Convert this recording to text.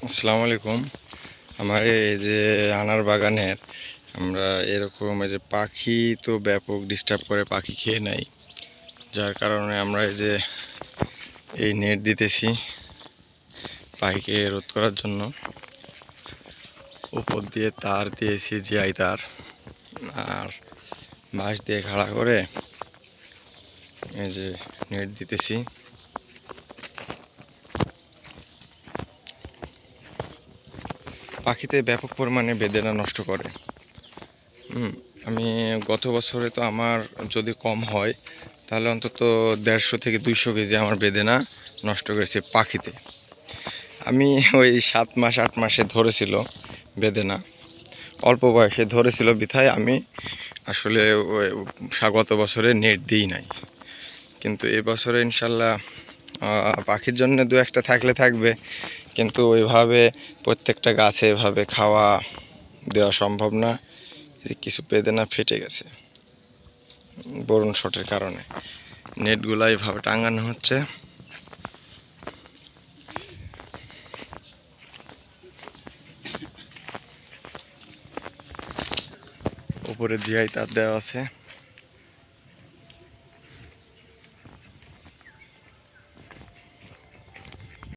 আসসালামু আলাইকুম। আমার এই যে আনার বাগানের আমরা এরকম এই যে পাখি তো ব্যাপক ডিস্টার্ব করে, পাখি খেয়ে নেয়। যার কারণে আমরা এই নেট দিতেছি পাখিকে রোধ করার জন্য। উপর দিয়ে তার দিয়েছি, জিআই তার, আর বাঁশ দিয়ে খাড়া করে এই যে নেট দিতেছি। পাখিতে ব্যাপক পরিমাণে বেদেনা নষ্ট করে। আমি গত বছরে তো আমার যদি কম হয় তাহলে অন্তত 150 থেকে 200 কেজি আমার বেদেনা নষ্ট করেছে পাখিতে। আমি ওই 7 মাস 8 মাসে ধরেছিল বেদেনা, অল্প বয়সে ধরেছিল বিধায় আমি আসলে ওই গত বছরে নেট দিই নাই। কিন্তু এই বছরে ইনশাল্লাহ পাখির জন্য দু একটা থাকলে থাকবে, কিন্তু ওইভাবে প্রত্যেকটা গাছে এভাবে খাওয়া দেওয়া সম্ভব না। যে কিছু বেদেনা ফেটে গেছে বোরন শটের কারণে। নেটগুলো এইভাবে টাঙানো হচ্ছে। উপরে জিআই তার দেওয়া আছে।